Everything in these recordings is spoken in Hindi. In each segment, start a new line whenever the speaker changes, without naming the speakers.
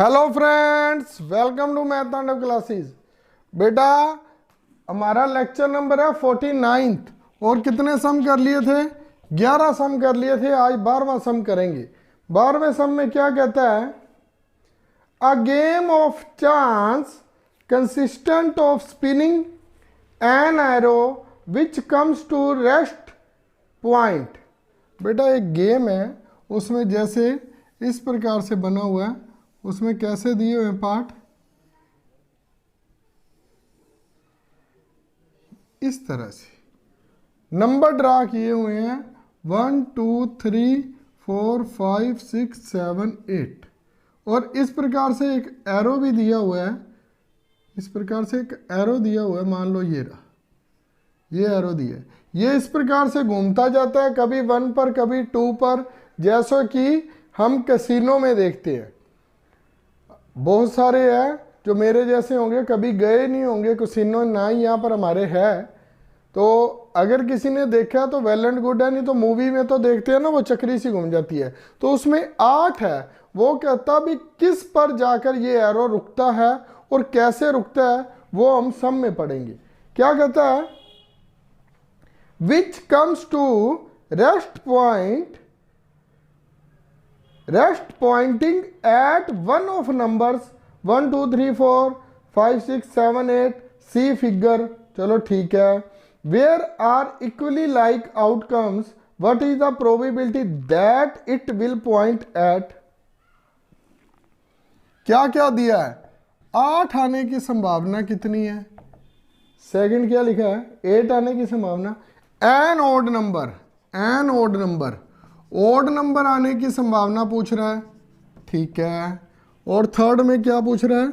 Hello friends, welcome to math Tandav classes. बेटा हमारा लेक्चर नंबर है 49th और कितने सम कर लिए थे? 11 सम कर लिए थे। आज 12वां सम करेंगे। 12वें सम में क्या कहता है? A game of chance consistent of spinning an arrow which comes to rest point. बेटा एक गेम है, उसमें जैसे इस प्रकार से बना हुआ है, उसमें कैसे दिए हुए पार्ट इस तरह से नंबर ड्रा किए हुए हैं 1 2 3 4 5 6 7 8 और इस प्रकार से एक एरो भी दिया हुआ है। इस प्रकार से एक एरो दिया हुआ है, मान लो ये रहा, ये एरो दिया है। ये इस प्रकार से घूमता जाता है, कभी 1 पर कभी 2 पर, जैसा कि हम कैसीनो में देखते हैं। बहुत सारे हैं जो मेरे जैसे होंगे, कभी गए नहीं होंगे कैसीनो, ना ही यहाँ पर हमारे है। तो अगर किसी ने देखा तो वेल एंड गुड है, नहीं तो मूवी में तो देखते हैं ना, वो चक्री सी घूम जाती है। तो उसमें 8 है। वो कहता भी किस पर जाकर ये एरो रुकता है और कैसे रुकता है, वो हम सम में पढ़ेंगे। क्या कहता है? Which comes to rest point, rest pointing at one of numbers 1 2 3 4 5 6 7 8 see figure. चलो ठीक है। Where are equally like outcomes, what is the probability that it will point at. क्या क्या दिया है? 8 आने की संभावना कितनी है? सेकंड क्या लिखा है? 8 आने की संभावना। An odd number, an odd number, odd number आने की संभावना पूछ रहा है, ठीक है। और थर्ड में क्या पूछ रहा है?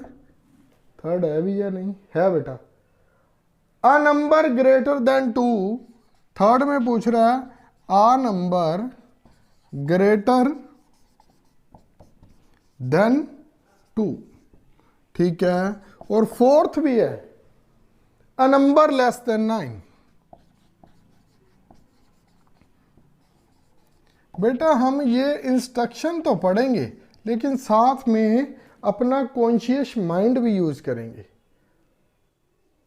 थर्ड है भी या नहीं है बेटा? A number greater than 2। Third में पूछ रहा है अ नंबर ग्रेटर देन 2, ठीक है। और फोर्थ भी है अ नंबर लेस देन 9। बेटा हम ये इंस्ट्रक्शन तो पढ़ेंगे, लेकिन साथ में अपना कॉन्शियस माइंड भी यूज करेंगे।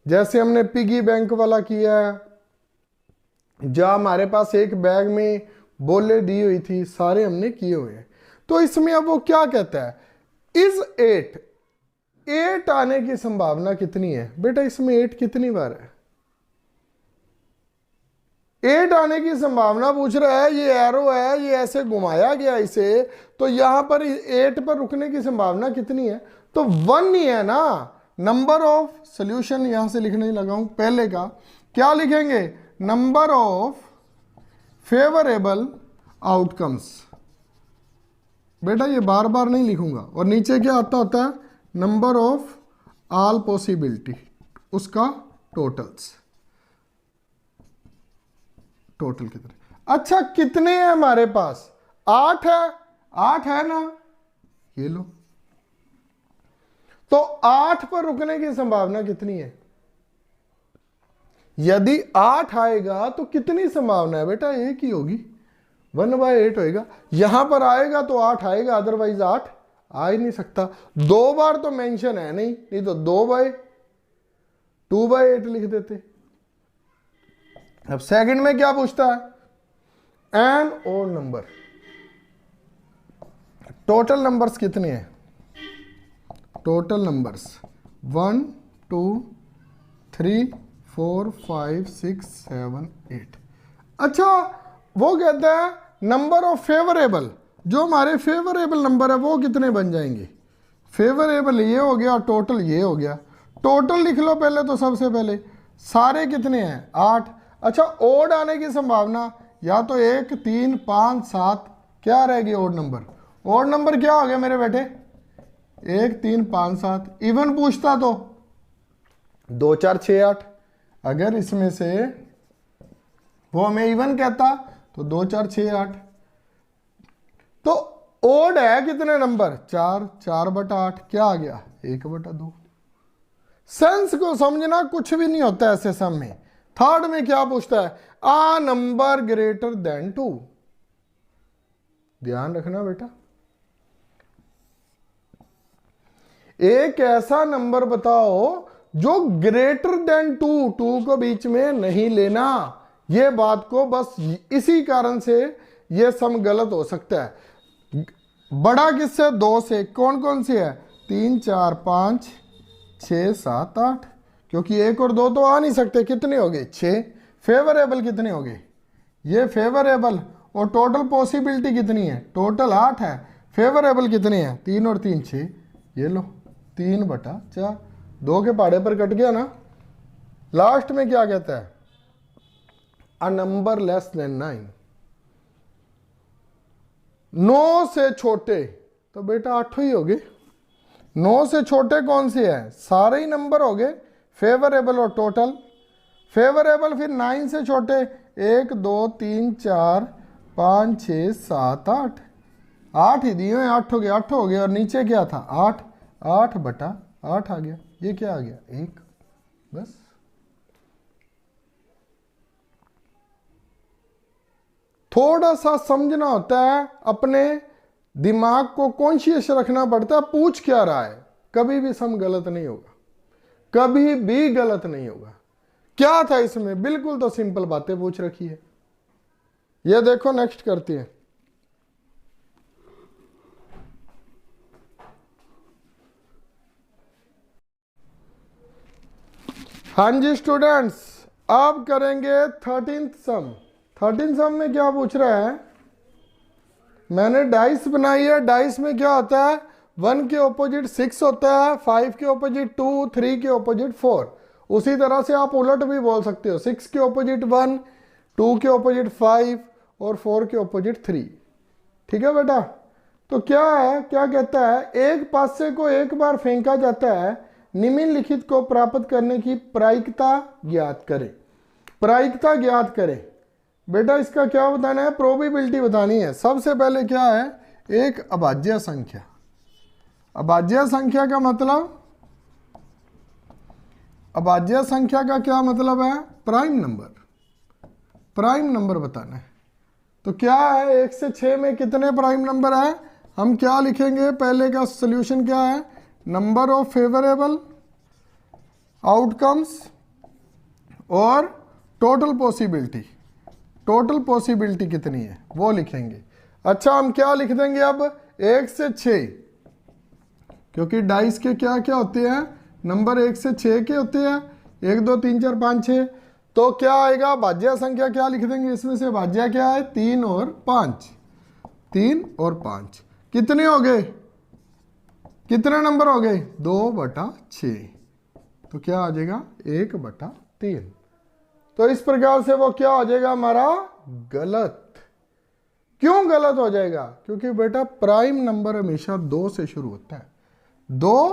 जैसे हमने पिगी बैंक वाला किया है, जहाँ हमारे पास एक बैग में बोले दी हुई थी, सारे हमने किए हुए हैं। तो इसमें अब वो क्या कहता है? इज 8 आने की संभावना कितनी है? बेटा इसमें 8 कितनी बार है? 8 आने की संभावना पूछ रहा है। ये एरो है, ये ऐसे घुमाया गया इसे, तो यहां पर 8 पर रुकने की संभावना कितनी है? तो 1 ही है ना। नंबर ऑफ सॉल्यूशन यहां से लिखने लगा हूं। पहले का क्या लिखेंगे? Number of favourable outcomes. बेटा ये बार बार नहीं लिखूंगा। और नीचे क्या आता होता है? नंबर ऑफ ऑल पॉसिबिलिटी, उसका टोटल्स, टोटल कितने। अच्छा कितने हैं हमारे पास? 8 है, 8 है ना, ये लो। तो 8 पर रुकने की संभावना कितनी है? यदि 8 आएगा तो कितनी संभावना है? बेटा एक ही होगी, 1/8 होएगा। यहां पर आएगा तो 8 आएगा, अदरवाइज 8 आ ही नहीं सकता। 2 बार तो मेंशन है नहीं, नहीं तो 2/8 लिख देते। अब सेकंड में क्या पूछता है? एन और नंबर, टोटल नंबर्स कितने हैं? Total numbers 1 2 3 4 5 6 7 8। अच्छा वो कहता है नंबर ऑफ फेवरेबल, जो हमारे फेवरेबल नंबर है वो कितने बन जाएंगे? फेवरेबल ये हो गया और टोटल ये हो गया। टोटल लिख लो पहले, तो सबसे पहले सारे कितने हैं? 8। अच्छा ओड आने की संभावना, या तो 1 3 5 7, क्या रहेगी ओड नंबर? ओड नंबर क्या हो गया मेरे बेटे? 1 3 5 7। इवन पूछता तो 2 4 6 8। अगर इसमें से वो हमें इवन कहता तो 2 4 6 8। तो ओड है कितने नंबर? 4, 4/8 क्या आ गया? 1/2। सेंस को समझना, कुछ भी नहीं होता ऐसे सम में। थर्ड में क्या पूछता है? आ नंबर ग्रेटर देन 2। ध्यान रखना बेटा, एक ऐसा नंबर बताओ जो ग्रेटर देन 2, 2 को बीच में नहीं लेना। ये बात को बस इसी कारण से ये सम गलत हो सकता है। बड़ा किससे? 2 से। कौन कौन सी है? 3 4 5 6 7 8, क्योंकि 1 और 2 तो आ नहीं सकते। कितने हो गए? 6। फेवरेबल कितने हो गए? ये फेवरेबल। और टोटल पॉसिबिलिटी कितनी है? टोटल 8 है। फेवरेबल कितने हैं? 3 और 3 6। ये लो 3/4, 2 के पहाड़े पर कट गया ना। लास्ट में क्या कहता है? A number less than 9। 9 से छोटे तो बेटा 8 ही हो गए। 9 से छोटे कौन से हैं? सारे ही नंबर हो गए, फेवरेबल और टोटल। फेवरेबल फिर 9 से छोटे 1 2 3 4 5 6 7 8। 8 ही दिए हैं, 8 हो गए, 8 हो गए। और नीचे क्या था? 8, 8/8 आ गया। ये क्या आ गया? 1। बस। थोड़ा सा समझना होता है, अपने दिमाग को कॉन्शियस रखना पड़ता है पूछ क्या रहा है। कभी भी सम गलत नहीं होगा, कभी भी गलत नहीं होगा। क्या था इसमें? बिल्कुल तो सिंपल बातें पूछ रखी है। ये देखो, नेक्स्ट करते हैं। हाँ जी स्टूडेंट्स, अब करेंगे 13th सम। 13th सम में क्या पूछ रहा है? मैंने डाइस बनाई है। डाइस में क्या होता है? 1 के ऑपोजिट 6 होता है, 5 के ऑपोजिट 2, 3 के ऑपोजिट 4। उसी तरह से आप उलट भी बोल सकते हो, 6 के ऑपोजिट 1, 2 के ऑपोजिट 5 और 4 के ऑपोजिट 3। ठीक है बेटा? तो क्या है, क्या कहता है? एक पासे को एक बार फेंका जाता है, निम्नलिखित को प्राप्त करने की प्रायिकता ज्ञात करें। प्रायिकता ज्ञात करें। बेटा इसका क्या बताना है? प्रोबेबिलिटी बतानी है। सबसे पहले क्या है? एक अभाज्य संख्या। अभाज्य संख्या का मतलब, अभाज्य संख्या का क्या मतलब है? Prime number. प्राइम नंबर बताना है। तो क्या है? 1 से 6 में कितने प्राइम नंबर है? हम क्या लिखेंगे? पहले का सॉल्यूशन क्या है? नंबर ऑफ फेवरेबल आउटकम्स और टोटल पॉसिबिलिटी। टोटल पॉसिबिलिटी कितनी है वो लिखेंगे। अच्छा, हम क्या लिख देंगे अब? 1 से 6, क्योंकि डाइस के क्या क्या होते हैं? नंबर 1 से 6 के होते हैं। 1 2 3 4 5 6। तो क्या आएगा? भाज्य संख्या क्या लिख देंगे इसमें से? भाज्य क्या है? 3 और 5। 3 और 5 कितने हो गए? कितने नंबर हो गए? 2/6। तो क्या आ जाएगा? 1/3। तो इस प्रकार से वो क्या हो जाएगा हमारा? गलत। क्यों गलत हो जाएगा? क्योंकि बेटा प्राइम नंबर हमेशा 2 से शुरू होता है। 2,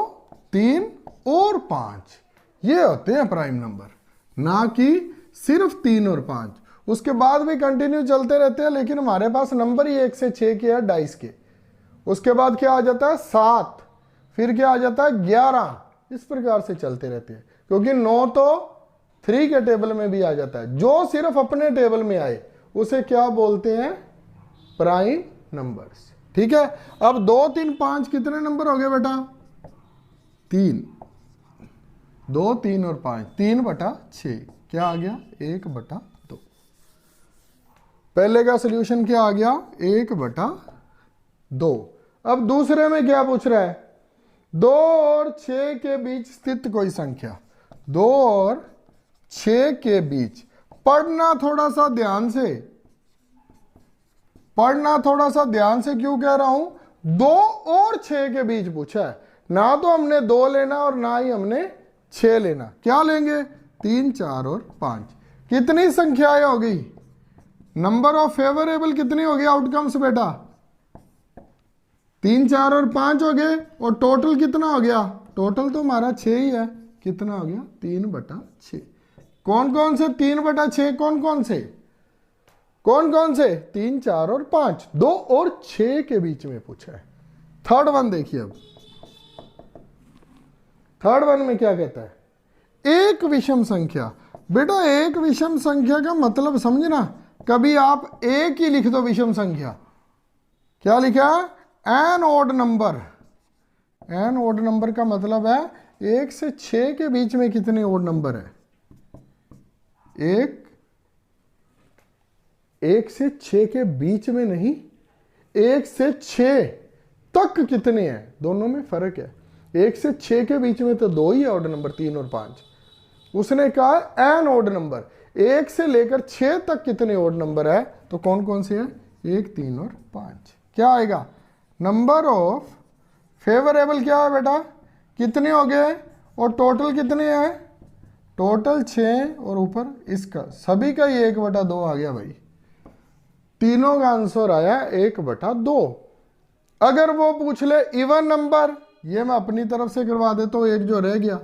3 और 5 ये होते हैं प्राइम नंबर, ना कि सिर्फ 3 और 5। उसके बाद भी कंटिन्यू चलते रहते हैं, लेकिन हमारे पास नंबर ही 1 से 6 के है डाइस के। उसके बाद क्या आ जाता है? 7। फिर क्या आ जाता है? 11। इस प्रकार से चलते रहते हैं, क्योंकि 9 तो 3 के टेबल में भी आ जाता है। जो सिर्फ अपने टेबल में आए उसे क्या बोलते हैं? Prime numbers. ठीक है? अब 2 3 5 कितने नंबर हो गए बेटा? 3। 2 3 और 5 3/6। क्या आ गया? 1/2। पहले का सॉल्यूशन क्या आ गया? 1/2। अब दूसरे में क्या पूछ रहा है? 2 और 6 के बीच स्थित कोई संख्या। 2 और 6 के बीच। पढ़ना थोड़ा सा ध्यान से, पढ़ना थोड़ा सा ध्यान से। क्यों कह रहा हूं? 2 और 6 के बीच पूछा है। ना तो हमने 2 लेना और ना ही हमने 6 लेना। क्या लेंगे? 3 4 और 5। कितनी संख्याएं हो गई? नंबर ऑफ फेवरेबल कितनी हो गई आउटकम्स बेटा? 3 4 और 5 हो गए। और टोटल कितना हो गया? टोटल तो हमारा 6 ही है। कितना हो गया? 3/6। कौन कौन से 3/6? कौन कौन से? कौन कौन से? 3 4 और 5। 2 और 6 के बीच में पूछा है। थर्ड वन देखिए। अब थर्ड वन में क्या कहता है? एक विषम संख्या। बेटा एक विषम संख्या का मतलब समझना। कभी आप एक ही लिख दो विषम संख्या। क्या लिखा? An odd number. An odd number का मतलब है 1 से 6 के बीच में कितने ओड नंबर है? 1 से 6 के बीच में नहीं, 1 से 6 तक कितने हैं, दोनों में फर्क है। 1 से 6 के बीच में तो 2 ही है ऑड नंबर, 3 और 5। उसने कहा एन ओड नंबर, 1 से लेकर 6 तक कितने ओड नंबर है, तो कौन कौन से हैं? 1, 3 और 5। क्या आएगा? नंबर ऑफ फेवरेबल क्या है बेटा? कितने हो गए? और टोटल कितने हैं? टोटल 6 और ऊपर इसका सभी का ही 1/2 आ गया भाई। तीनों का आंसर आया 1/2। अगर वो पूछ ले इवन नंबर, ये मैं अपनी तरफ से करवा देता हूं, एक जो रह गया।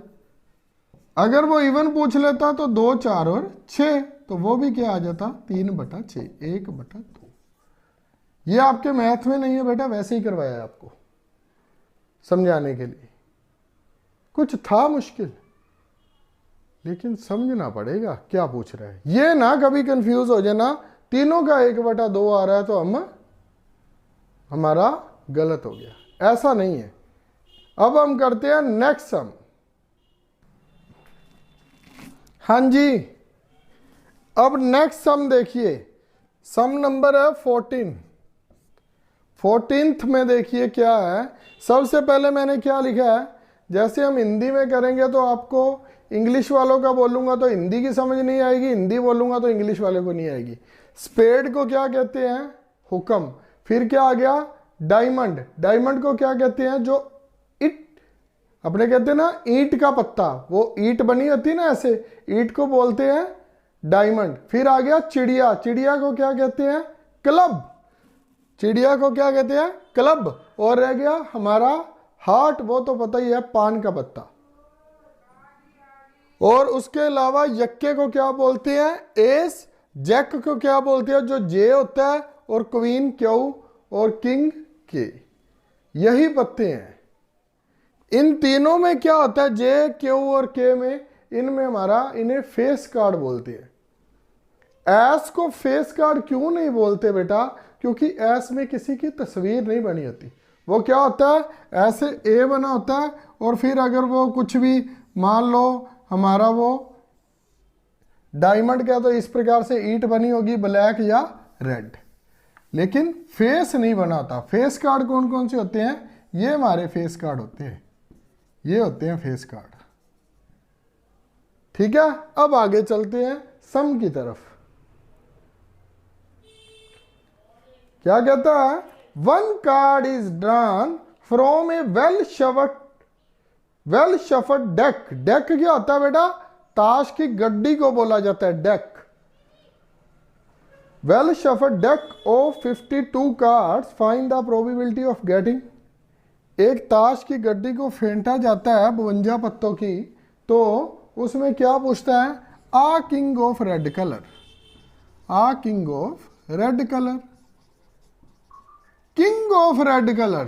अगर वो इवन पूछ लेता तो 2, 4 और 6, तो वो भी क्या आ जाता? 3/6, 1/2। ये आपके मैथ में नहीं है बेटा, वैसे ही करवाया है आपको समझाने के लिए। कुछ था मुश्किल, लेकिन समझना पड़ेगा क्या पूछ रहा है। ये ना कभी कंफ्यूज हो जाए ना, तीनों का 1/2 आ रहा है तो हमारा गलत हो गया, ऐसा नहीं है। अब हम करते हैं नेक्स्ट सम। हाँ जी, अब नेक्स्ट सम देखिए, सम नंबर है 14। 14th में देखिए क्या है। सबसे पहले मैंने क्या लिखा है, जैसे हम हिंदी में करेंगे तो आपको इंग्लिश वालों का बोलूंगा तो हिंदी की समझ नहीं आएगी, हिंदी बोलूंगा तो इंग्लिश वाले को नहीं आएगी। स्पेड को क्या कहते हैं? हुक्म। फिर क्या आ गया? डायमंड। डायमंड को क्या कहते हैं? जो अपने कहते हैं ना ईंट का पत्ता, वो ईंट बनी होती है ना ऐसे, ईंट को बोलते हैं डायमंड। फिर आ गया चिड़िया। चिड़िया को क्या कहते हैं? क्लब। चिड़िया को क्या कहते हैं? क्लब। और रह गया हमारा हार्ट, वो तो पता ही है, पान का पत्ता। और उसके अलावा यक्के को क्या बोलते हैं? एस। जैक को क्या बोलते हैं? जो जे होता है। और क्वीन क्यू और किंग के, यही पत्ते हैं। इन तीनों में क्या होता है? जे, क्यू और के में, इनमें हमारा इन्हें फेस कार्ड बोलते हैं। एस को फेस कार्ड क्यों नहीं बोलते बेटा? क्योंकि एस में किसी की तस्वीर नहीं बनी होती। वो क्या होता है? ऐसे ए बना होता है, और फिर अगर वो कुछ भी मान लो हमारा वो डायमंड का, तो इस प्रकार से ईंट बनी होगी, ब्लैक या रेड, लेकिन फेस नहीं बना होता। फेस कार्ड कौन कौन से होते हैं? ये हमारे फेस कार्ड होते हैं, ये होते हैं फेस कार्ड। ठीक है, अब आगे चलते हैं सम की तरफ। क्या कहता है? One card is drawn from A well shuffled deck. Deck क्या होता है बेटा? ताश की गड्डी को बोला जाता है deck. Well shuffled deck of 52 cards, find the probability of getting. एक ताश की गड्डी को फेंटा जाता है 52 पत्तों की, तो उसमें क्या पूछता है? A king of red colour. A king of red colour. King of red colour.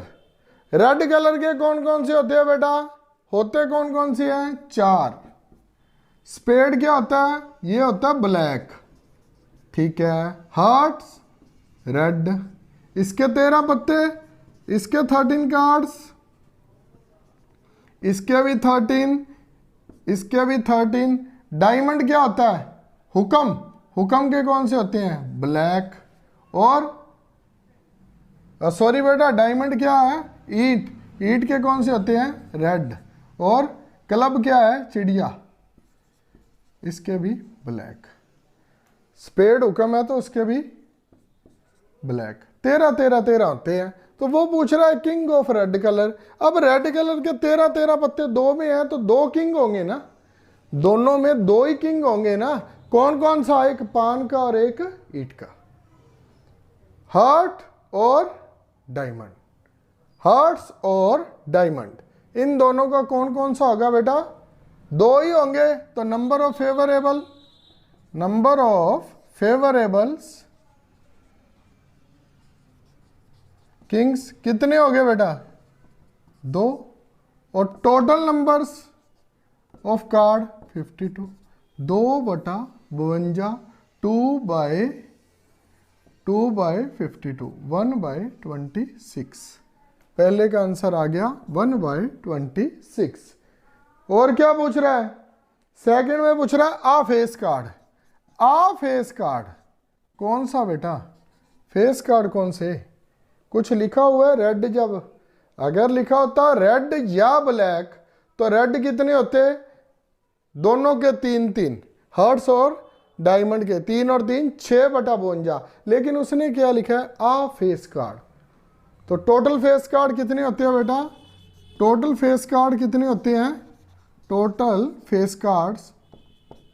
Red colour के कौन कौन से होते हैं बेटा? होते कौन कौन से हैं? 4। स्पेड क्या होता है? ये होता है ब्लैक। ठीक है। Hearts red. इसके 13 पत्ते, इसके 13 कार्ड्स, इसके भी 13, इसके भी 13। डायमंड क्या होता है? हुक्म। हुक्म के कौन से होते हैं? ब्लैक। और सॉरी बेटा, डायमंड क्या है? ईंट। ईंट के कौन से होते हैं? रेड। और क्लब क्या है? चिड़िया, इसके भी ब्लैक। स्पेड हुक्म है तो उसके भी ब्लैक। 13 होते हैं। तो वो पूछ रहा है किंग ऑफ रेड कलर। अब रेड कलर के 13 पत्ते 2 में हैं, तो 2 किंग होंगे ना, दोनों में 2 ही किंग होंगे ना। कौन कौन सा? एक पान का और एक ईंट का। हार्ट और डायमंड। हार्ट्स और डायमंड, इन दोनों का कौन कौन सा होगा बेटा? 2 ही होंगे। तो number of favourable, number of favourables kings कितने हो गए बेटा? 2। और टोटल नंबर्स ऑफ कार्ड 52। 2/52, 2/52, 1/26। पहले का आंसर आ गया 1/26। और क्या पूछ रहा है, सेकंड में पूछ रहा है आ फेस कार्ड। आ फेस कार्ड कौन सा बेटा, फेस कार्ड कौन से, कुछ लिखा हुआ है रेड, जब अगर लिखा होता रेड या ब्लैक तो रेड कितने होते, दोनों के 3-3, हर्ट्स और डायमंड के 3 और 3 6/52, लेकिन उसने क्या लिखा है आ फेस कार्ड। तो टोटल फेस कार्ड कितने होते हैं बेटा, टोटल फेस कार्ड कितने होते हैं, टोटल फेस कार्ड्स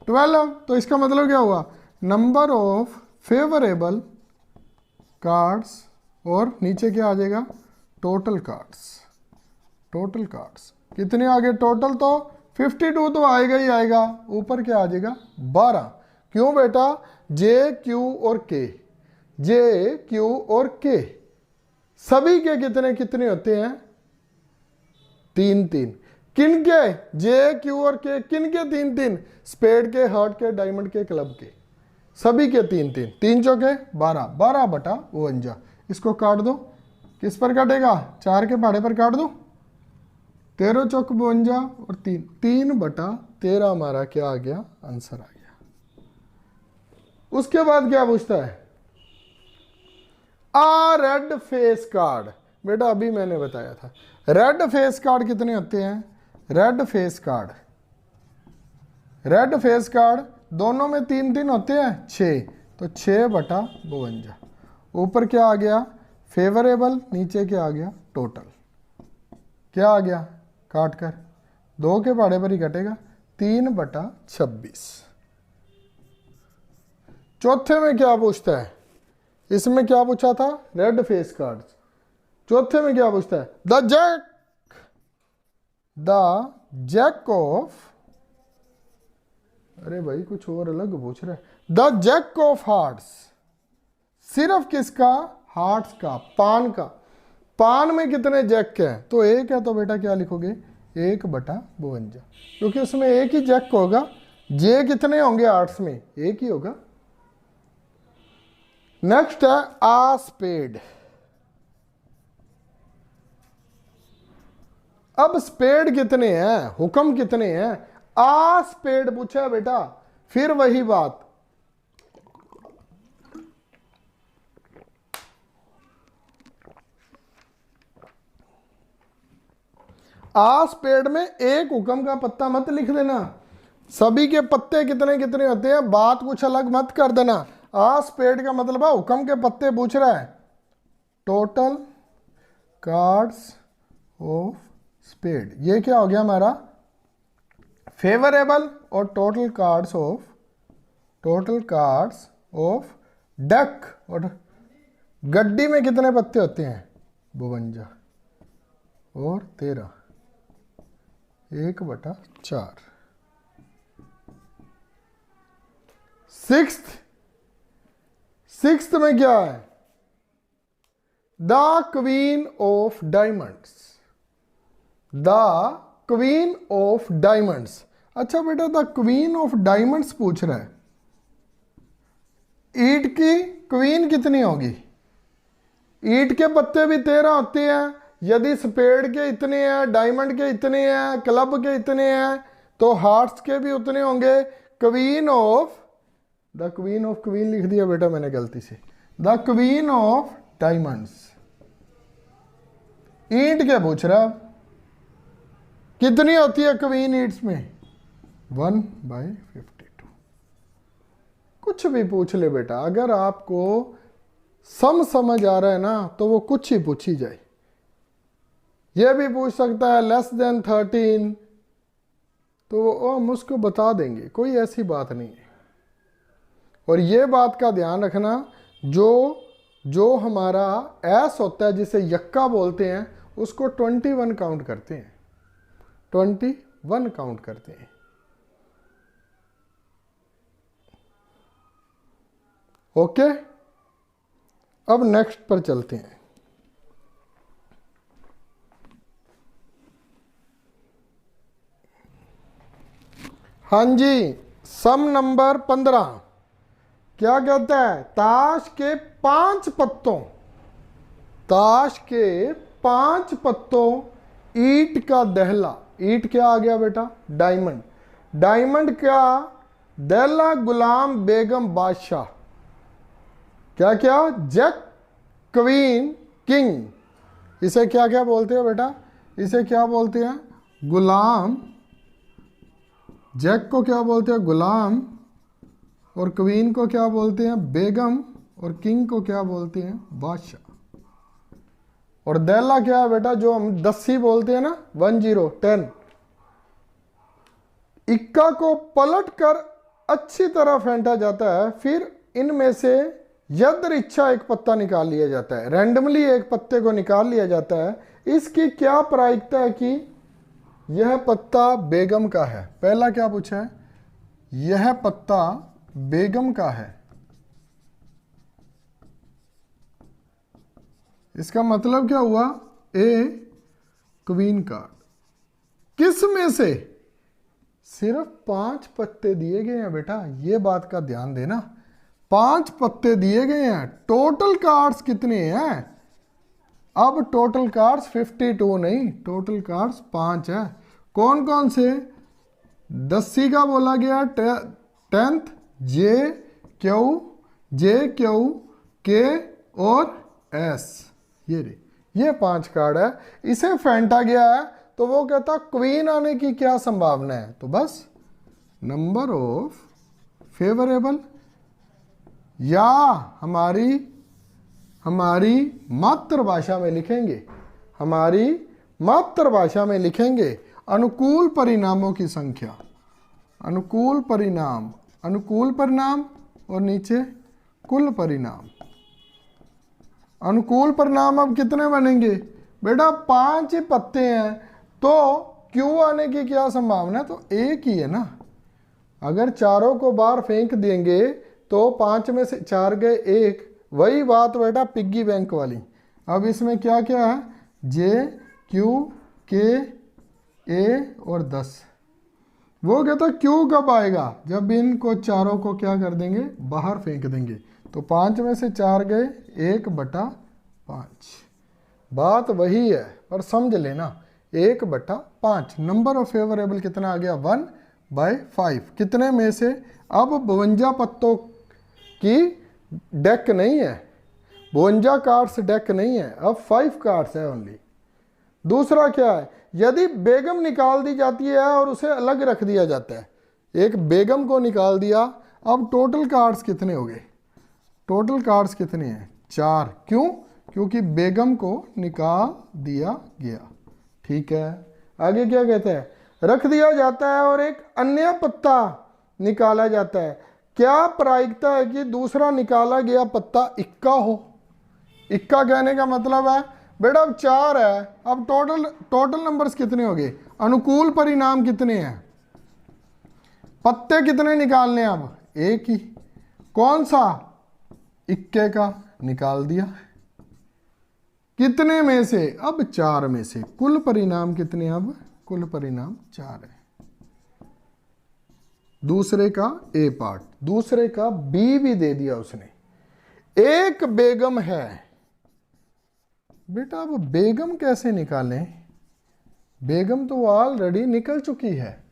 12। तो इसका मतलब क्या हुआ, नंबर ऑफ फेवरेबल कार्ड्स, और नीचे क्या आ जाएगा टोटल कार्ड्स। टोटल कार्ड्स कितने आ गए टोटल, तो 52 तो आएगा ही आएगा, ऊपर क्या आ जाएगा 12। क्यों बेटा, जे क्यू और के, जे क्यू और के सभी के कितने कितने होते हैं 3-3। किन के, जे क्यू और के किन के 3-3, स्पेड के, हार्ट के, डायमंड के, क्लब के, सभी के 3-3, 3 चौके 12, 12/52। इसको काट दो, किस पर काटेगा, 4 के पहाड़े पर काट दो, 13 चौक 52 और 3, 3/13 हमारा क्या आ गया, आंसर आ गया। उसके बाद क्या पूछता है, आ रेड फेस कार्ड। बेटा अभी मैंने बताया था रेड फेस कार्ड कितने होते हैं, red face card, red face card दोनों में 3-3 होते हैं 6, तो 6/52। ऊपर क्या आ गया फेवरेबल, नीचे क्या आ गया टोटल, क्या आ गया काट कर 2 के पहाड़े पर ही कटेगा 3/26। चौथे में क्या पूछता है, इसमें क्या पूछा था रेड फेस कार्ड्स, चौथे में क्या पूछता है, द जैक ऑफ, अरे भाई कुछ और अलग पूछ रहा है, द जैक ऑफ हार्ट्स, सिर्फ किसका, हार्ट्स का, पान का, पान में कितने जैक हैं, तो एक है, तो बेटा क्या लिखोगे 1/52, क्योंकि उसमें एक ही जैक होगा, जे कितने होंगे आर्ट्स में, एक ही होगा। नेक्स्ट है आ स्पेड। अब स्पेड कितने हैं, हुक्म कितने हैं, आ स्पेड पूछा बेटा, फिर वही बात, आ स्पेड में एक हुक्म का पत्ता मत लिख देना, सभी के पत्ते कितने कितने होते हैं, बात कुछ अलग मत कर देना। आ स्पेड का मतलब है हुक्म के पत्ते पूछ रहा है, टोटल कार्ड्स ऑफ स्पेड, ये क्या हो गया हमारा फेवरेबल, और टोटल कार्ड्स ऑफ डक, और गड्डी में कितने पत्ते होते हैं 52 और 13, 1/4। सिक्स्थ में क्या है, the queen of diamonds, the queen of diamonds. अच्छा बेटा द क्वीन ऑफ डायमंड्स पूछ रहा है, ईट की क्वीन कितनी होगी, ईट के पत्ते भी 13 होते हैं, यदि स्पेड के इतने हैं, डायमंड के इतने हैं, क्लब के इतने हैं, तो हार्ट्स के भी उतने होंगे। Queen of, the queen of, queen लिख दिया बेटा मैंने गलती से, द क्वीन ऑफ डायमंड्स, ईंट के पूछ रहा, कितनी होती है क्वीन ईट्स में 1/52। कुछ भी पूछ ले बेटा, अगर आपको समझ आ रहा है ना तो वो कुछ ही पूछी जाए, ये भी पूछ सकता है लेस देन 13, तो हम उसको बता देंगे, कोई ऐसी बात नहीं है। और ये बात का ध्यान रखना, जो हमारा एस होता है जिसे यक्का बोलते हैं, उसको 21 काउंट करते हैं, 21 काउंट करते हैं। ओके, अब नेक्स्ट पर चलते हैं। हाँ जी, सम नंबर 15 क्या कहता है, ताश के 5 पत्तों, ताश के 5 पत्तों ईंट का दहला, ईंट क्या आ गया बेटा, डायमंड, डायमंड क्या, दहला गुलाम बेगम बादशाह, क्या क्या, जैक, क्वीन, किंग, इसे क्या क्या बोलते हैं बेटा, इसे क्या बोलते हैं, गुलाम, जैक को क्या बोलते हैं, गुलाम, और क्वीन को क्या बोलते हैं, बेगम, और किंग को क्या बोलते हैं, बादशाह। और दहला क्या है बेटा, जो हम 10 बोलते हैं ना, 10 10। इक्का को पलट कर अच्छी तरह फेंटा जाता है, फिर इनमें से यदर इच्छा एक पत्ता निकाल लिया जाता है, रैंडमली एक पत्ते को निकाल लिया जाता है। इसकी क्या प्रायिकता है कि यह पत्ता बेगम का है। पहला क्या पूछा है, यह पत्ता बेगम का है, इसका मतलब क्या हुआ, ए क्वीन कार्ड। किस में से, सिर्फ 5 पत्ते दिए गए हैं बेटा, ये बात का ध्यान देना, 5 पत्ते दिए गए हैं, टोटल कार्ड्स कितने हैं, अब टोटल कार्ड्स 52 नहीं, टोटल कार्ड्स 5 है। कौन कौन से, 10 का बोला गया, 10th, जे क्यू के और एस, ये 5 कार्ड है। इसे फेंटा गया है तो वो कहता क्वीन आने की क्या संभावना है, तो बस नंबर ऑफ फेवरेबल, या हमारी मातृभाषा में लिखेंगे, हमारी मातृभाषा में लिखेंगे अनुकूल परिणामों की संख्या, अनुकूल परिणाम और नीचे कुल परिणाम। अनुकूल परिणाम अब कितने बनेंगे बेटा, 5 पत्ते हैं तो क्यू आने की क्या संभावना है, तो एक ही है ना। अगर चारों को बाहर फेंक देंगे तो 5 में से 4 गए 1, वही बात बेटा पिग्गी बैंक वाली। अब इसमें क्या क्या है, जे क्यू के ए और 10। वो कहता क्यू कब आएगा, जब इनको चारों को क्या कर देंगे, बाहर फेंक देंगे। तो 5 में से 4 गए 1/5, बात वही है पर समझ लेना, 1/5। नंबर ऑफ फेवरेबल कितना आ गया, 1/5। कितने में से, अब 52 पत्तों की डेक नहीं है, 52 कार्ड्स डेक नहीं है, अब 5 कार्ड्स है ओनली। दूसरा क्या है, यदि बेगम निकाल दी जाती है और उसे अलग रख दिया जाता है, एक बेगम को निकाल दिया, अब टोटल कार्ड्स कितने हो गए, टोटल कार्ड्स कितने हैं, 4। क्यों, क्योंकि बेगम को निकाल दिया गया। ठीक है, आगे क्या कहते हैं, रख दिया जाता है और एक अन्य पत्ता निकाला जाता है, क्या प्रायिकता है कि दूसरा निकाला गया पत्ता इक्का हो। इक्का कहने का मतलब है बेटा अब 4 है, अब टोटल नंबर्स कितने हो गए, अनुकूल परिणाम कितने हैं, पत्ते कितने निकालने हैं, अब एक ही, कौन सा, इक्के का निकाल दिया, कितने में से, अब 4 में से। कुल परिणाम कितने, अब कुल परिणाम 4 है। दूसरे का ए पार्ट, दूसरे का बी भी दे दिया उसने, एक बेगम है। बेटा अब बेगम कैसे निकालें, बेगम तो ऑलरेडी निकल चुकी है,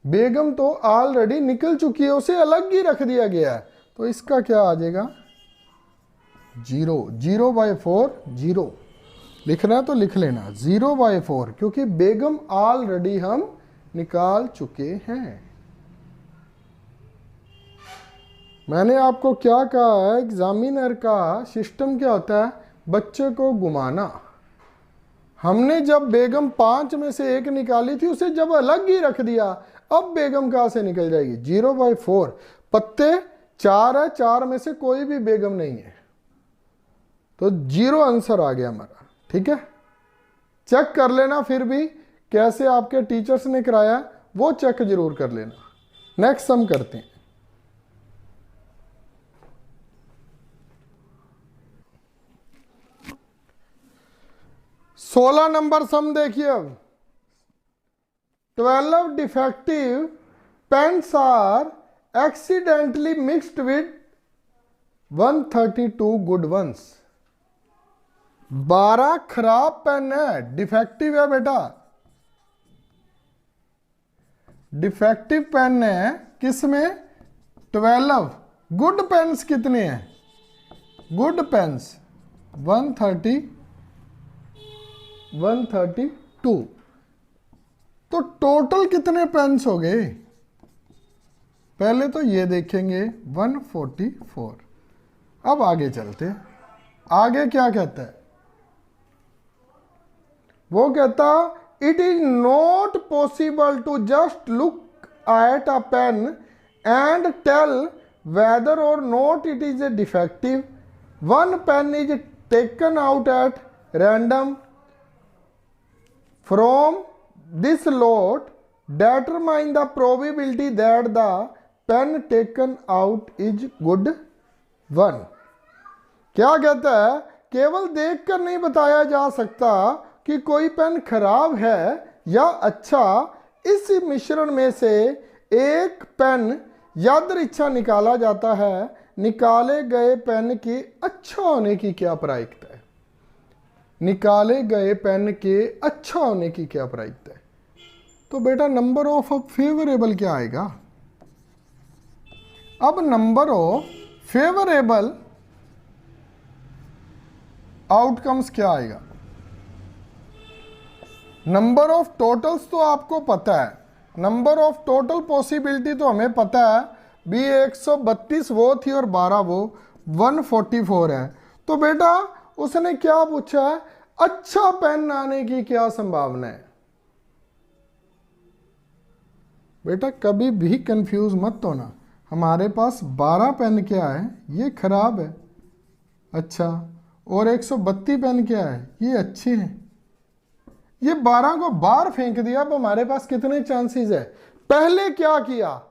बेगम तो ऑलरेडी निकल चुकी है, उसे अलग ही रख दिया गया है, तो इसका क्या आ जाएगा, 0/4, 0 लिखना तो लिख लेना, 0/4, क्योंकि बेगम ऑलरेडी हम निकाल चुके हैं। मैंने आपको क्या कहा है, एग्जामिनर का सिस्टम क्या होता है, बच्चे को घुमाना। हमने जब बेगम 5 में से 1 निकाली थी, उसे जब अलग ही रख दिया, अब बेगम कहां से निकल जाएगी, 0/4। पत्ते 4 है, 4 में से कोई भी बेगम नहीं है, तो 0 आंसर आ गया हमारा। ठीक है, चेक कर लेना फिर भी कैसे आपके टीचर्स ने कराया, वो चेक जरूर कर लेना। नेक्स्ट सम करते हैं। 16 नंबर सम देखिए। अब 12 defective pens are accidentally mixed with 132 good ones. 12 खराब पेन है, डिफेक्टिव है बेटा, डिफेक्टिव पेन है किसमें? 12। गुड पेन्स कितने हैं? Good pens 132। तो टोटल कितने पेन्स हो गए? पहले तो ये देखेंगे 144। अब आगे चलते हैं, आगे क्या कहता है? वो कहता it is not possible to just look at a pen and tell whether or not it is a defective. One pen is taken out at random from this lot, determine the probability that the pen taken out is good one। क्या कहता है? केवल देखकर नहीं बताया जा सकता कि कोई पेन खराब है या अच्छा। इस मिश्रण में से एक पेन यादृच्छा निकाला जाता है। निकाले गए पेन के अच्छा होने की क्या प्रायिकता है? निकाले गए पेन के अच्छा होने की क्या प्रायिकता है? तो बेटा नंबर ऑफ फेवरेबल क्या आएगा? अब नंबर ऑफ फेवरेबल आउटकम्स क्या आएगा? नंबर ऑफ टोटल्स तो आपको पता है, नंबर ऑफ टोटल पॉसिबिलिटी तो हमें पता है भी 132 वो थी और 12 वो 144 है। तो बेटा उसने क्या पूछा है? अच्छा पेन आने की क्या संभावना है? बेटा कभी भी कंफ्यूज मत होना, हमारे पास 12 पेन क्या है? ये खराब है, अच्छा, और 132 पेन क्या है? ये अच्छे हैं। ये 12 को बाहर फेंक दिया। अब हमारे पास कितने चांसेस है? पहले क्या किया?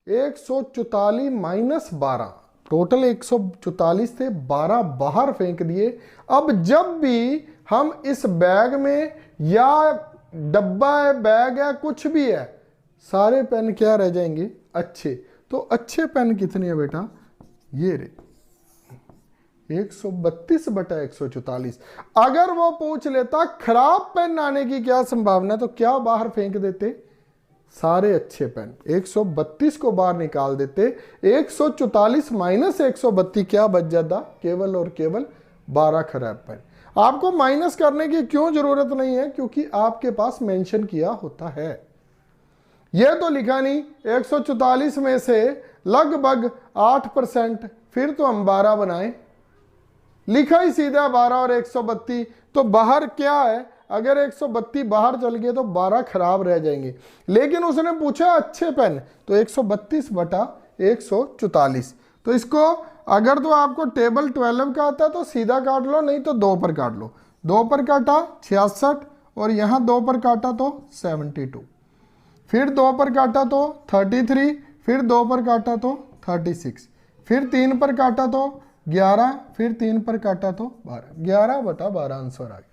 144 माइनस 12, टोटल 144 थे, 12 बाहर फेंक दिए। अब जब भी हम इस बैग में या डब्बा है, बैग है, कुछ भी है, सारे पेन क्या रह जाएंगे? अच्छे। तो अच्छे पेन कितने हैं बेटा? ये रे 132 बटा 144। अगर वो पूछ लेता खराब पेन आने की क्या संभावना है, तो क्या बाहर फेंक देते? सारे अच्छे पेन। 132 को बाहर निकाल देते, 144 माइनस 132 क्या बच जाता? केवल और केवल 12 खराब पेन। आपको माइनस करने की क्यों जरूरत नहीं है? क्योंकि आपके पास मेंशन किया होता है। यह तो लिखा नहीं 144 में से लगभग 8%, फिर तो हम 12 बनाएं, लिखा ही सीधा 12 और 132। तो बाहर क्या है? अगर 132 बाहर चल गए तो 12 खराब रह जाएंगे। लेकिन उसने पूछा अच्छे पेन, तो 132 बटा 144। तो इसको अगर तो आपको टेबल 12 का आता है तो सीधा काट लो, नहीं तो 2 पर काट लो। 2 पर काटा 66 और यहां 2 पर काटा तो 72, फिर 2 पर काटा तो 33, फिर 2 पर काटा तो 36, फिर 3 पर काटा तो 11, फिर 3 पर काटा तो 12। 11 बटा 12 आंसर आ गया।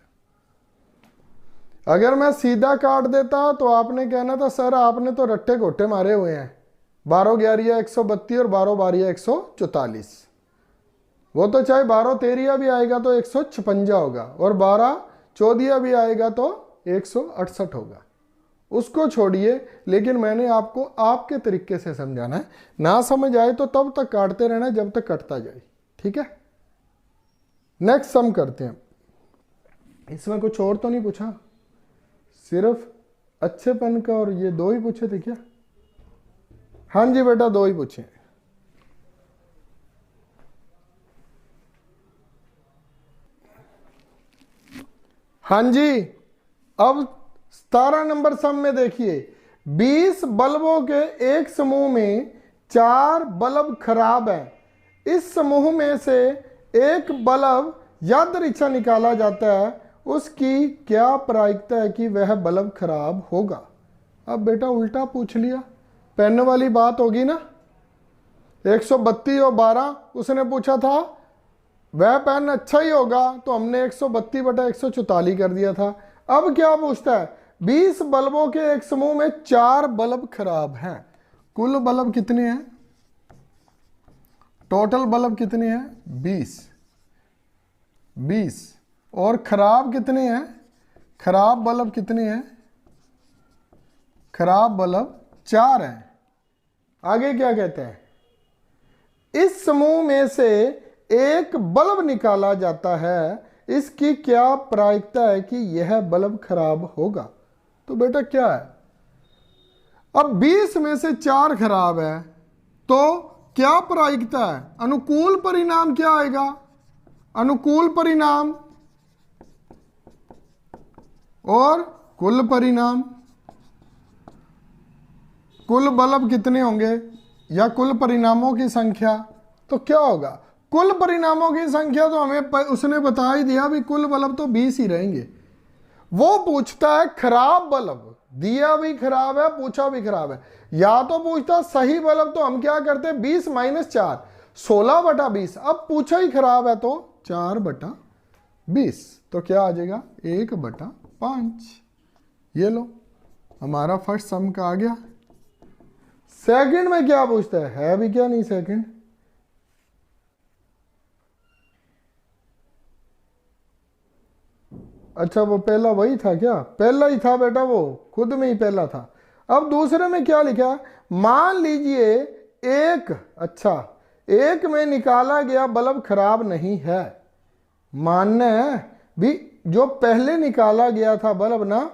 अगर मैं सीधा काट देता तो आपने कहना था सर आपने तो रट्टे घोटे मारे हुए हैं, 12 11 132 और 12 12 144। वो तो चाहे 12 13 भी आएगा तो 156 होगा, और 12 14 भी आएगा तो 168 होगा। उसको छोड़िए, लेकिन मैंने आपको आपके तरीके से समझाना है। ना समझ आए तो तब तक काटते रहना जब तक कटता जाए, ठीक है। नेक्स्ट सम करते हैं। इसमें कुछ और तो नहीं पूछा? सिर्फ अच्छे पेन का और ये 2 ही पूछे थे क्या? हाँ जी बेटा 2 ही पूछे। हाँ जी, अब 17 नंबर सम में देखिए, 20 बल्बों के एक समूह में 4 बल्ब खराब हैं। इस समूह में से एक बल्ब यादृच्छा निकाला जाता है, उसकी क्या प्रायिकता है कि वह बल्ब खराब होगा? अब बेटा उल्टा पूछ लिया, पेन वाली बात होगी ना। 132 और 12 उसने पूछा था, वह पेन अच्छा ही होगा, तो हमने 132 बटा 144 कर दिया था। अब क्या पूछता है? 20 बल्बों के एक समूह में 4 बल्ब खराब हैं। कुल बल्ब कितने हैं? टोटल बल्ब कितने हैं? 20। और खराब कितने हैं? खराब बल्ब कितने हैं? खराब बल्ब 4 हैं। आगे क्या कहते हैं? इस समूह में से एक बल्ब निकाला जाता है, इसकी क्या प्रायिकता है कि यह बल्ब खराब होगा? तो बेटा क्या है, अब 20 में से 4 खराब है, तो क्या प्रायिकता है? अनुकूल परिणाम क्या आएगा? अनुकूल परिणाम और कुल परिणाम। कुल बल्ब कितने होंगे या कुल परिणामों की संख्या? तो क्या होगा? कुल परिणामों की संख्या तो हमें उसने बता ही दिया भी, कुल बल्ब तो 20 ही रहेंगे। वो पूछता है खराब बल्ब, दिया भी खराब है, पूछा भी खराब है। या तो पूछता सही बल्ब, तो हम क्या करते हैं 20 - 4 16/20। अब पूछा ही खराब है तो 4/20, तो क्या आ जाएगा 1/5। ये लो हमारा फर्स्ट सम का आ गया। सेकंड में क्या पूछता है भी क्या नहीं सेकंड? अच्छा वो पहला वही था क्या? पहला ही था बेटा, वो खुद में ही पहला था। अब दूसरे में क्या लिखा? मान लीजिए एक में निकाला गया बल्ब खराब नहीं है। मानना है भी जो पहले निकाला गया था बल्ब ना,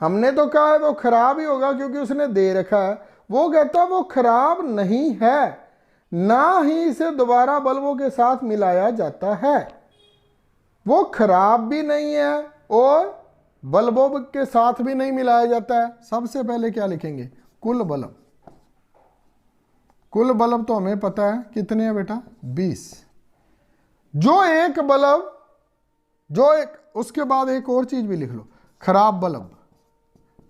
हमने तो कहा है वो खराब ही होगा क्योंकि उसने दे रखा है। वो कहता वो खराब नहीं है, ना ही इसे दोबारा बल्बों के साथ मिलाया जाता है। वो खराब भी नहीं है और बल्बों के साथ भी नहीं मिलाया जाता है। सबसे पहले क्या लिखेंगे? कुल बल्ब। कुल बल्ब तो हमें पता है कितने हैं बेटा? 20। जो एक बल्ब, उसके बाद एक और चीज भी लिख लो, खराब बल्ब।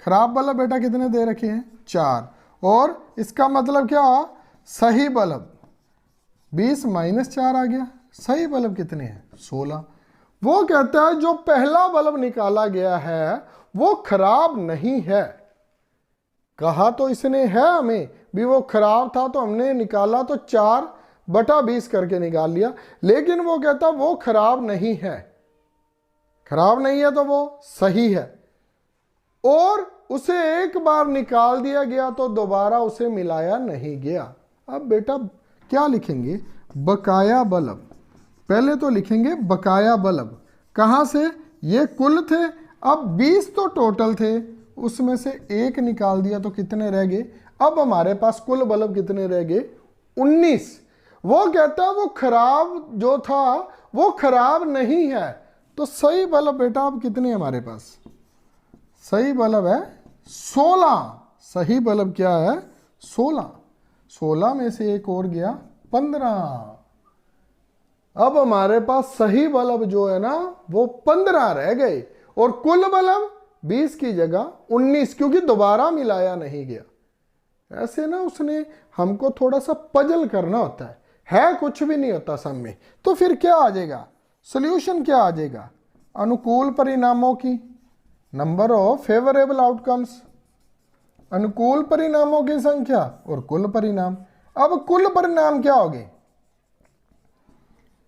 खराब बल्ब बेटा कितने दे रखे हैं? 4। और इसका मतलब क्या? सही बल्ब 20 - 4 आ गया। सही बल्ब कितने हैं? 16। वो कहता है जो पहला बल्ब निकाला गया है वो खराब नहीं है। कहा तो इसने है हमें भी वो खराब था, तो हमने निकाला तो 4/20 करके निकाल लिया। लेकिन वो कहता वो खराब नहीं है। खराब नहीं है तो वो सही है, और उसे एक बार निकाल दिया गया तो दोबारा उसे मिलाया नहीं गया। अब बेटा क्या लिखेंगे? बकाया बल्ब। पहले तो लिखेंगे बकाया बल्ब। कहां से? ये कुल थे, अब 20 तो टोटल थे, उसमें से एक निकाल दिया तो कितने रह गए? अब हमारे पास कुल बल्ब कितने रह गए? 19। वो कहता वो खराब जो था वो खराब नहीं है, तो सही बल्ब बेटा अब कितने हमारे पास? सही बल्ब है 16। सही बल्ब क्या है? 16। 16 में से एक और गया 15। अब हमारे पास सही बल्ब जो है ना वो 15 रह गए, और कुल बल्ब 20 की जगह 19, क्योंकि दोबारा मिलाया नहीं गया। ऐसे ना उसने हमको थोड़ा सा पजल करना होता है कुछ भी नहीं होता सम में। तो फिर क्या आ जाएगा? सॉल्यूशन क्या आ जाएगा? अनुकूल परिणामों की नंबर ऑफ फेवरेबल आउटकम्स, अनुकूल परिणामों की संख्या और कुल परिणाम। अब कुल परिणाम क्या होंगे?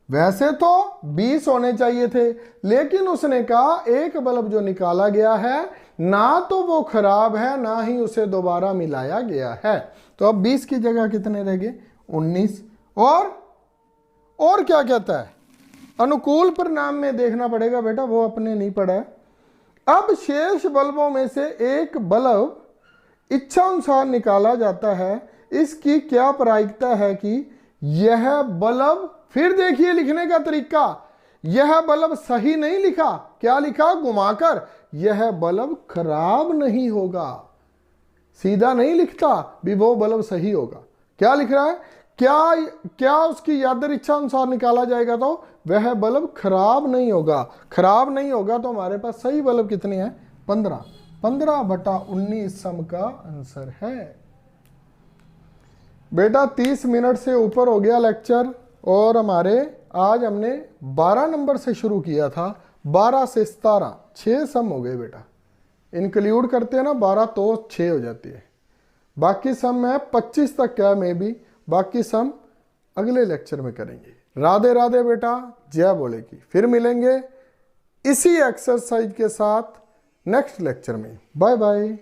वैसे तो 20 होने चाहिए थे, लेकिन उसने कहा एक बल्ब जो निकाला गया है ना तो वो खराब है ना ही उसे दोबारा मिलाया गया है। तो अब 20 की जगह कितने रह गए? 19। और क्या कहता है? अनुकूल परिणाम में देखना पड़ेगा बेटा, वो अपने नहीं पड़ा है। अब शेष बल्बों में से एक बल्ब इच्छा अनुसार निकाला जाता है, इसकी क्या प्रायिकता है कि यह बल्ब, फिर देखिए लिखने का तरीका, यह बल्ब सही नहीं लिखा, क्या लिखा? घुमाकर, यह बल्ब खराब नहीं होगा। सीधा नहीं लिखता भी वो बल्ब सही होगा। क्या लिख रहा है? क्या उसकी यादर इच्छा अनुसार निकाला जाएगा तो वह बल्ब खराब नहीं होगा। खराब नहीं होगा तो हमारे पास सही बल्ब कितने हैं? 15। 15/19 सम का आंसर है। बेटा 30 मिनट से ऊपर हो गया लेक्चर, और हमारे आज हमने 12 नंबर से शुरू किया था। 12 से 17 6 सम हो गए बेटा। इंक्लूड करते हैं ना 12 तो 6 हो जाती है। बाकी सम है 25 तक क्या में भी, बाकी सम अगले लेक्चर में करेंगे। राधे राधे बेटा, जय बोले की। फिर मिलेंगे इसी एक्सरसाइज के साथ नेक्स्ट लेक्चर में। Bye bye.